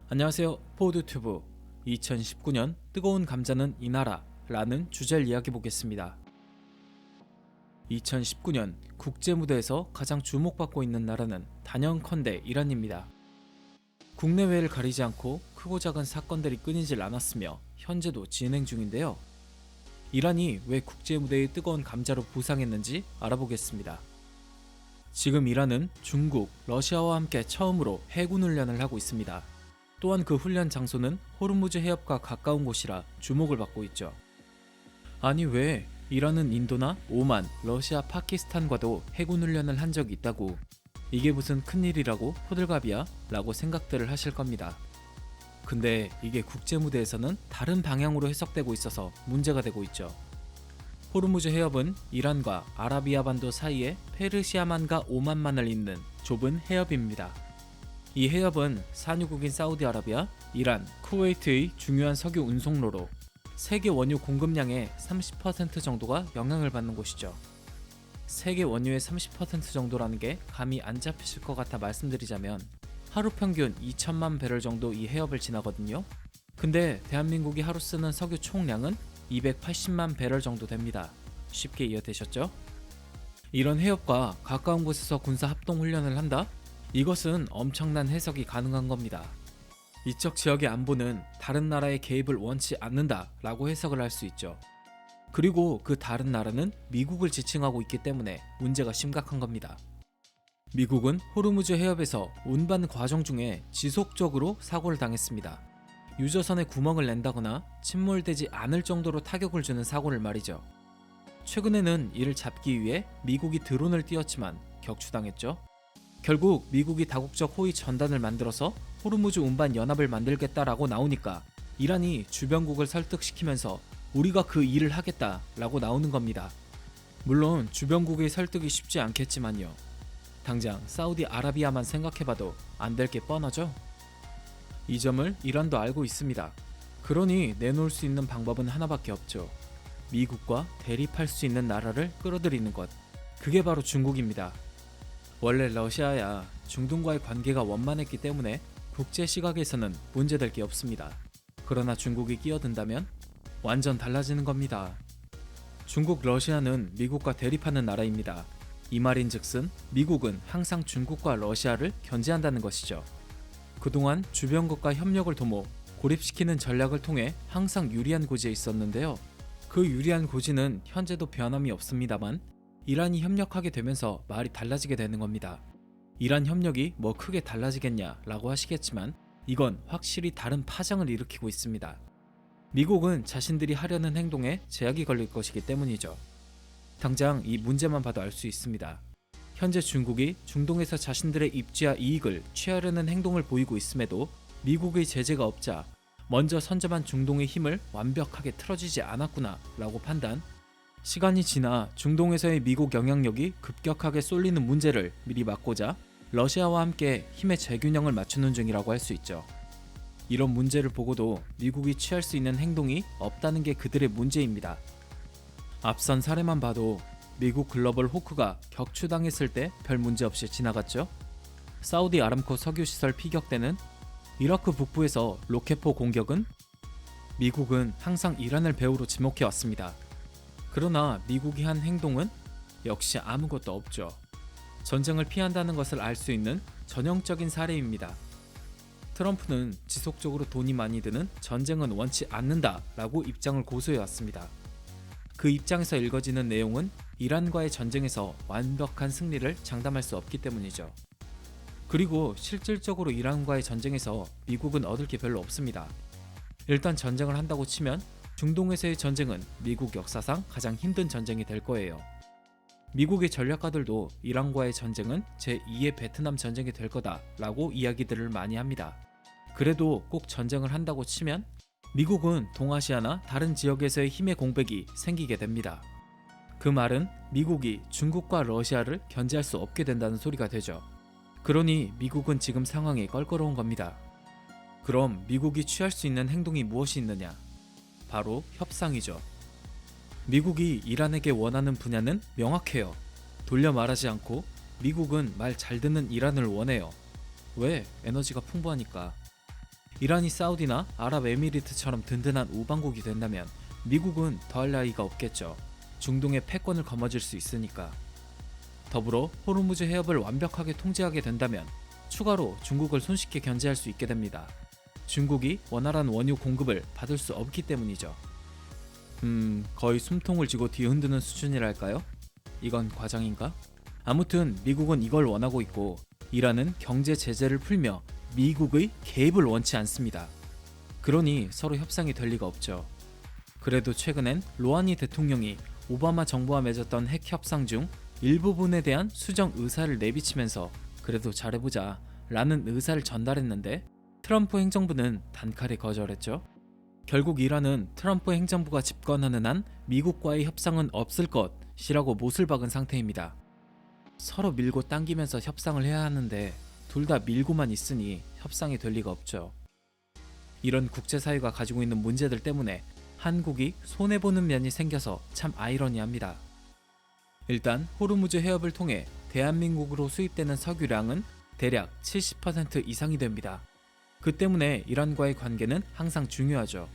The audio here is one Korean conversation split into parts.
안녕하세요. 포드튜브 2019년 뜨거운 감자는 이 나라 라는 주제를 이야기해 보겠습니다. 2019년 국제무대에서 가장 주목받고 있는 나라는 단연컨대 이란입니다. 국내외를 가리지 않고 크고 작은 사건들이 끊이질 않았으며 현재도 진행 중인데요. 이란이 왜 국제무대의 뜨거운 감자로 부상했는지 알아보겠습니다. 지금 이란은 중국, 러시아와 함께 처음으로 해군 훈련을 하고 있습니다. 또한 그 훈련 장소는 호르무즈 해협과 가까운 곳이라 주목을 받고 있죠. 아니 왜 이란은 인도나 오만, 러시아, 파키스탄과도 해군 훈련을 한 적이 있다고 이게 무슨 큰일이라고 호들갑이야? 라고 생각들을 하실 겁니다. 근데 이게 국제무대에서는 다른 방향으로 해석되고 있어서 문제가 되고 있죠. 호르무즈 해협은 이란과 아라비아 반도 사이에 페르시아만과 오만만을 잇는 좁은 해협입니다. 이 해협은 산유국인 사우디아라비아, 이란, 쿠웨이트의 중요한 석유 운송로로 세계 원유 공급량의 30% 정도가 영향을 받는 곳이죠. 세계 원유의 30% 정도라는 게 감이 안 잡히실 것 같아 말씀드리자면 하루 평균 2천만 배럴 정도 이 해협을 지나거든요. 근데 대한민국이 하루 쓰는 석유 총량은 280만 배럴 정도 됩니다. 쉽게 이해되셨죠? 이런 해협과 가까운 곳에서 군사 합동 훈련을 한다? 이것은 엄청난 해석이 가능한 겁니다. 이쪽 지역의 안보는 다른 나라의 개입을 원치 않는다 라고 해석을 할 수 있죠. 그리고 그 다른 나라는 미국을 지칭하고 있기 때문에 문제가 심각한 겁니다. 미국은 호르무즈 해협에서 운반 과정 중에 지속적으로 사고를 당했습니다. 유조선에 구멍을 낸다거나 침몰되지 않을 정도로 타격을 주는 사고를 말이죠. 최근에는 이를 잡기 위해 미국이 드론을 띄웠지만 격추당했죠. 결국 미국이 다국적 호위 전단을 만들어서 호르무즈 운반 연합을 만들겠다라고 나오니까 이란이 주변국을 설득시키면서 우리가 그 일을 하겠다라고 나오는 겁니다. 물론 주변국의 설득이 쉽지 않겠지만요. 당장 사우디아라비아만 생각해봐도 안 될 게 뻔하죠? 이 점을 이란도 알고 있습니다. 그러니 내놓을 수 있는 방법은 하나밖에 없죠. 미국과 대립할 수 있는 나라를 끌어들이는 것. 그게 바로 중국입니다. 원래 러시아야 중동과의 관계가 원만했기 때문에 국제 시각에서는 문제될 게 없습니다. 그러나 중국이 끼어든다면 완전 달라지는 겁니다. 중국, 러시아는 미국과 대립하는 나라입니다. 이 말인즉슨 미국은 항상 중국과 러시아를 견제한다는 것이죠. 그동안 주변국과 협력을 도모 고립시키는 전략을 통해 항상 유리한 고지에 있었는데요. 그 유리한 고지는 현재도 변함이 없습니다만 이란이 협력하게 되면서 말이 달라지게 되는 겁니다. 이란 협력이 뭐 크게 달라지겠냐 라고 하시겠지만 이건 확실히 다른 파장을 일으키고 있습니다. 미국은 자신들이 하려는 행동에 제약이 걸릴 것이기 때문이죠. 당장 이 문제만 봐도 알 수 있습니다. 현재 중국이 중동에서 자신들의 입지와 이익을 취하려는 행동을 보이고 있음에도 미국의 제재가 없자 먼저 선점한 중동의 힘을 완벽하게 틀어지지 않았구나 라고 판단. 시간이 지나 중동에서의 미국 영향력이 급격하게 쏠리는 문제를 미리 막고자 러시아와 함께 힘의 재균형을 맞추는 중이라고 할 수 있죠. 이런 문제를 보고도 미국이 취할 수 있는 행동이 없다는 게 그들의 문제입니다. 앞선 사례만 봐도 미국 글로벌 호크가 격추당했을 때 별 문제 없이 지나갔죠. 사우디 아람코 석유시설 피격 때는 이라크 북부에서 로켓포 공격은 미국은 항상 이란을 배후로 지목해왔습니다. 그러나 미국이 한 행동은 역시 아무것도 없죠. 전쟁을 피한다는 것을 알 수 있는 전형적인 사례입니다. 트럼프는 지속적으로 돈이 많이 드는 전쟁은 원치 않는다 라고 입장을 고수해왔습니다. 그 입장에서 읽어지는 내용은 이란과의 전쟁에서 완벽한 승리를 장담할 수 없기 때문이죠. 그리고 실질적으로 이란과의 전쟁에서 미국은 얻을 게 별로 없습니다. 일단 전쟁을 한다고 치면 중동에서의 전쟁은 미국 역사상 가장 힘든 전쟁이 될 거예요. 미국의 전략가들도 이란과의 전쟁은 제2의 베트남 전쟁이 될 거다 라고 이야기들을 많이 합니다. 그래도 꼭 전쟁을 한다고 치면 미국은 동아시아나 다른 지역에서의 힘의 공백이 생기게 됩니다. 그 말은 미국이 중국과 러시아를 견제할 수 없게 된다는 소리가 되죠. 그러니 미국은 지금 상황이 껄끄러운 겁니다. 그럼 미국이 취할 수 있는 행동이 무엇이 있느냐? 바로 협상이죠. 미국이 이란에게 원하는 분야는 명확해요. 돌려 말하지 않고 미국은 말 잘 듣는 이란을 원해요. 왜? 에너지가 풍부하니까. 이란이 사우디나 아랍에미리트처럼 든든한 우방국이 된다면 미국은 더할 나위가 없겠죠. 중동의 패권을 거머쥘 수 있으니까. 더불어 호르무즈 해협을 완벽하게 통제하게 된다면 추가로 중국을 손쉽게 견제할 수 있게 됩니다. 중국이 원활한 원유 공급을 받을 수 없기 때문이죠. 거의 숨통을 쥐고 뒤흔드는 수준이랄까요? 이건 과장인가? 아무튼 미국은 이걸 원하고 있고 이란은 경제 제재를 풀며 미국의 개입을 원치 않습니다. 그러니 서로 협상이 될 리가 없죠. 그래도 최근엔 로하니 대통령이 오바마 정부와 맺었던 핵 협상 중 일부분에 대한 수정 의사를 내비치면서 그래도 잘해보자 라는 의사를 전달했는데 트럼프 행정부는 단칼에 거절했죠. 결국 이란은 트럼프 행정부가 집권하는 한 미국과의 협상은 없을 것이라고 못을 박은 상태입니다. 서로 밀고 당기면서 협상을 해야 하는데 둘 다 밀고만 있으니 협상이 될 리가 없죠. 이런 국제사회가 가지고 있는 문제들 때문에 한국이 손해보는 면이 생겨서 참 아이러니합니다. 일단 호르무즈 해협을 통해 대한민국으로 수입되는 석유량은 대략 70% 이상이 됩니다. 그 때문에 이란과의 관계는 항상 중요하죠.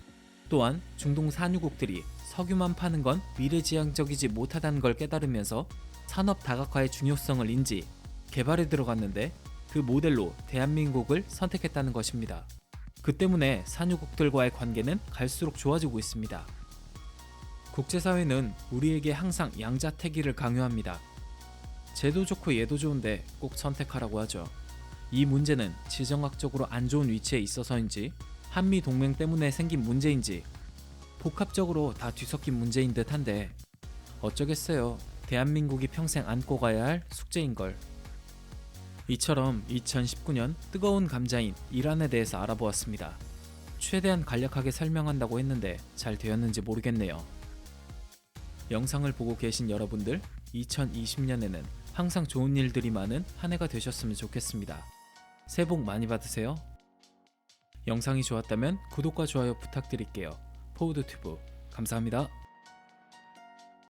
또한 중동 산유국들이 석유만 파는 건 미래지향적이지 못하다는 걸 깨달으면서 산업 다각화의 중요성을 인지 개발에 들어갔는데 그 모델로 대한민국을 선택했다는 것입니다. 그 때문에 산유국들과의 관계는 갈수록 좋아지고 있습니다. 국제사회는 우리에게 항상 양자택일을 강요합니다. 쟤도 좋고 얘도 좋은데 꼭 선택하라고 하죠. 이 문제는 지정학적으로 안 좋은 위치에 있어서인지 한미 동맹 때문에 생긴 문제인지 복합적으로 다 뒤섞인 문제인 듯한데 어쩌겠어요. 대한민국이 평생 안고 가야 할 숙제인걸. 이처럼 2019년 뜨거운 감자인 이란에 대해서 알아보았습니다. 최대한 간략하게 설명한다고 했는데 잘 되었는지 모르겠네요. 영상을 보고 계신 여러분들, 2020년에는 항상 좋은 일들이 많은 한 해가 되셨으면 좋겠습니다. 새해 복 많이 받으세요. 영상이 좋았다면 구독과 좋아요 부탁드릴게요. 포우드튜브 감사합니다.